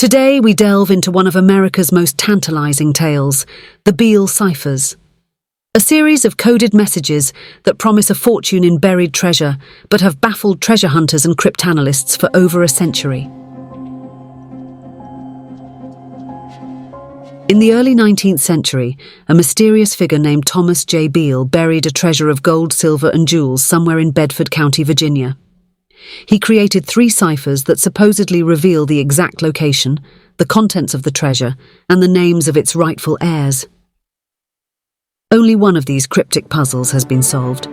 Today we delve into one of America's most tantalizing tales, the Beale Ciphers. A series of coded messages that promise a fortune in buried treasure, but have baffled treasure hunters and cryptanalysts for over a century. In the early 19th century, a mysterious figure named Thomas J. Beale buried a treasure of gold, silver, and jewels somewhere in Bedford County, Virginia. He created 3 ciphers that supposedly reveal the exact location, the contents of the treasure, and the names of its rightful heirs. Only one of these cryptic puzzles has been solved.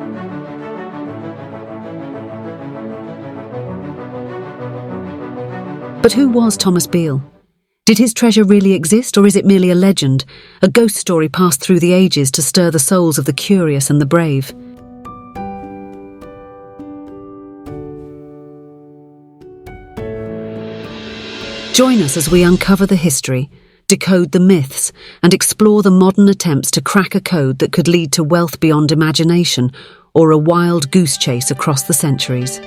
But who was Thomas Beale? Did his treasure really exist, or is it merely a legend, a ghost story passed through the ages to stir the souls of the curious and the brave? Join us as we uncover the history, decode the myths, and explore the modern attempts to crack a code that could lead to wealth beyond imagination or a wild goose chase across the centuries.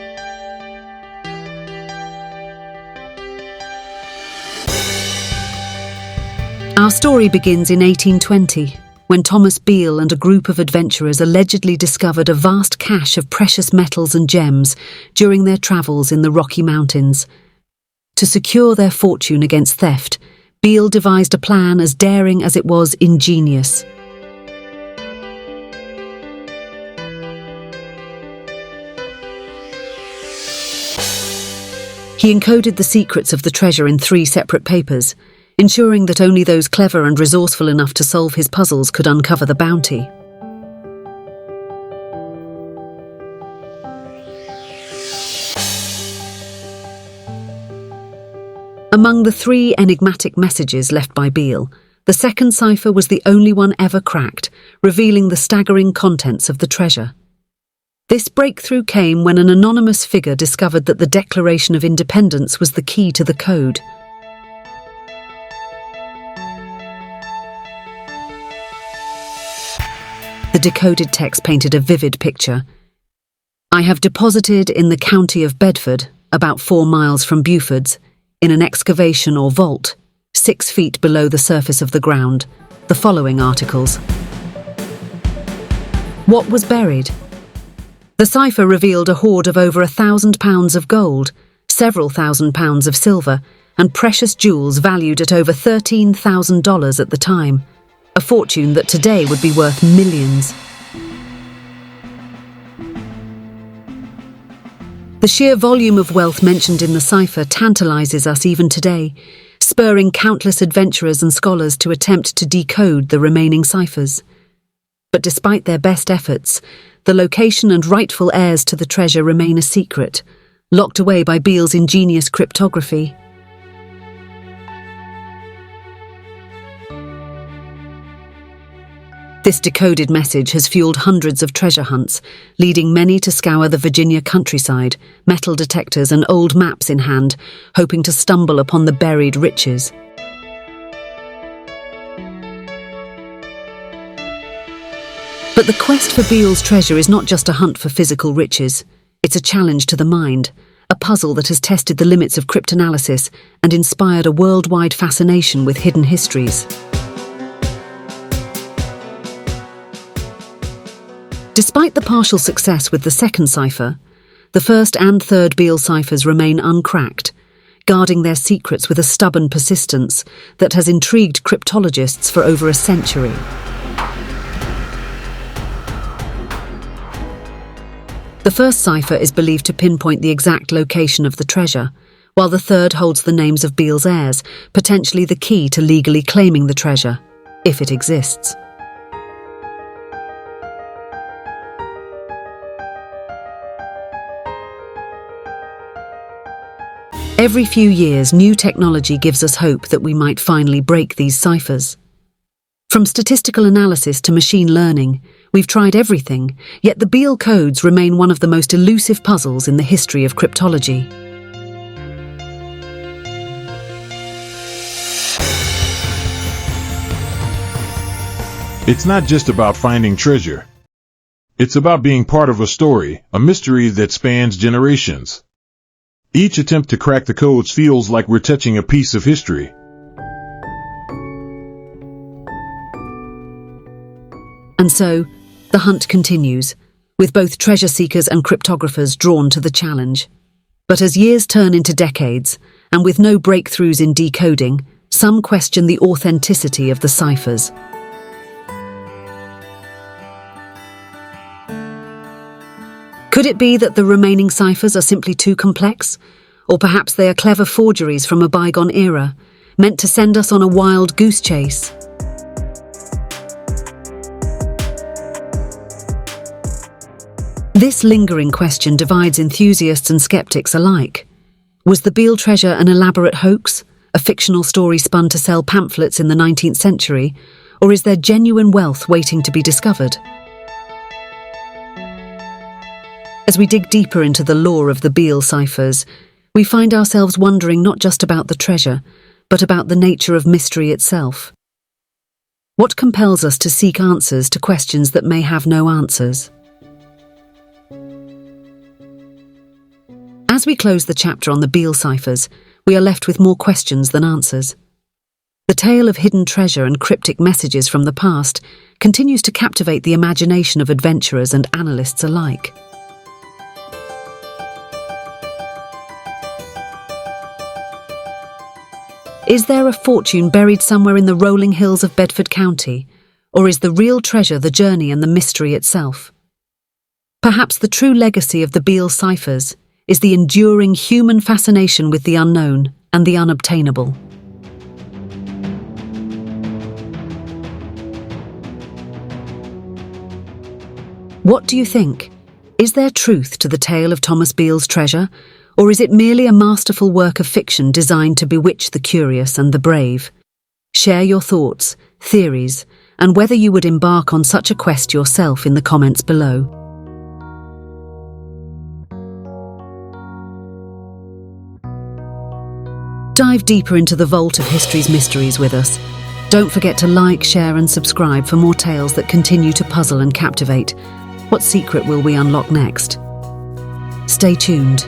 Our story begins in 1820, when Thomas Beale and a group of adventurers allegedly discovered a vast cache of precious metals and gems during their travels in the Rocky Mountains. To secure their fortune against theft, Beale devised a plan as daring as it was ingenious. He encoded the secrets of the treasure in 3 separate papers, ensuring that only those clever and resourceful enough to solve his puzzles could uncover the bounty. Among the 3 enigmatic messages left by Beale, the second cipher was the only one ever cracked, revealing the staggering contents of the treasure. This breakthrough came when an anonymous figure discovered that the Declaration of Independence was the key to the code. The decoded text painted a vivid picture. "I have deposited in the county of Bedford, about 4 miles from Beaufort's, in an excavation or vault, 6 feet below the surface of the ground, the following articles." What was buried? The cipher revealed a hoard of over 1,000 pounds of gold, several thousand pounds of silver, and precious jewels valued at over $13,000 at the time, a fortune that today would be worth millions. The sheer volume of wealth mentioned in the cipher tantalizes us even today, spurring countless adventurers and scholars to attempt to decode the remaining ciphers. But despite their best efforts, the location and rightful heirs to the treasure remain a secret, locked away by Beale's ingenious cryptography. This decoded message has fueled hundreds of treasure hunts, leading many to scour the Virginia countryside, metal detectors and old maps in hand, hoping to stumble upon the buried riches. But the quest for Beale's treasure is not just a hunt for physical riches. It's a challenge to the mind, a puzzle that has tested the limits of cryptanalysis and inspired a worldwide fascination with hidden histories. Despite the partial success with the second cipher, the first and third Beale ciphers remain uncracked, guarding their secrets with a stubborn persistence that has intrigued cryptologists for over a century. The first cipher is believed to pinpoint the exact location of the treasure, while the third holds the names of Beale's heirs, potentially the key to legally claiming the treasure, if it exists. Every few years, new technology gives us hope that we might finally break these ciphers. From statistical analysis to machine learning, we've tried everything, yet the Beale codes remain one of the most elusive puzzles in the history of cryptology. It's not just about finding treasure. It's about being part of a story, a mystery that spans generations. Each attempt to crack the codes feels like we're touching a piece of history. And so, the hunt continues, with both treasure seekers and cryptographers drawn to the challenge. But as years turn into decades, and with no breakthroughs in decoding, some question the authenticity of the ciphers. Could it be that the remaining ciphers are simply too complex? Or perhaps they are clever forgeries from a bygone era, meant to send us on a wild goose chase? This lingering question divides enthusiasts and skeptics alike. Was the Beale treasure an elaborate hoax, a fictional story spun to sell pamphlets in the 19th century, or is there genuine wealth waiting to be discovered? As we dig deeper into the lore of the Beale ciphers, we find ourselves wondering not just about the treasure, but about the nature of mystery itself. What compels us to seek answers to questions that may have no answers? As we close the chapter on the Beale ciphers, we are left with more questions than answers. The tale of hidden treasure and cryptic messages from the past continues to captivate the imagination of adventurers and analysts alike. Is there a fortune buried somewhere in the rolling hills of Bedford County, or is the real treasure the journey and the mystery itself? Perhaps the true legacy of the Beale ciphers is the enduring human fascination with the unknown and the unobtainable. What do you think? Is there truth to the tale of Thomas Beale's treasure, or is it merely a masterful work of fiction designed to bewitch the curious and the brave? Share your thoughts, theories, and whether you would embark on such a quest yourself in the comments below. Dive deeper into the vault of history's mysteries with us. Don't forget to like, share, and subscribe for more tales that continue to puzzle and captivate. What secret will we unlock next? Stay tuned.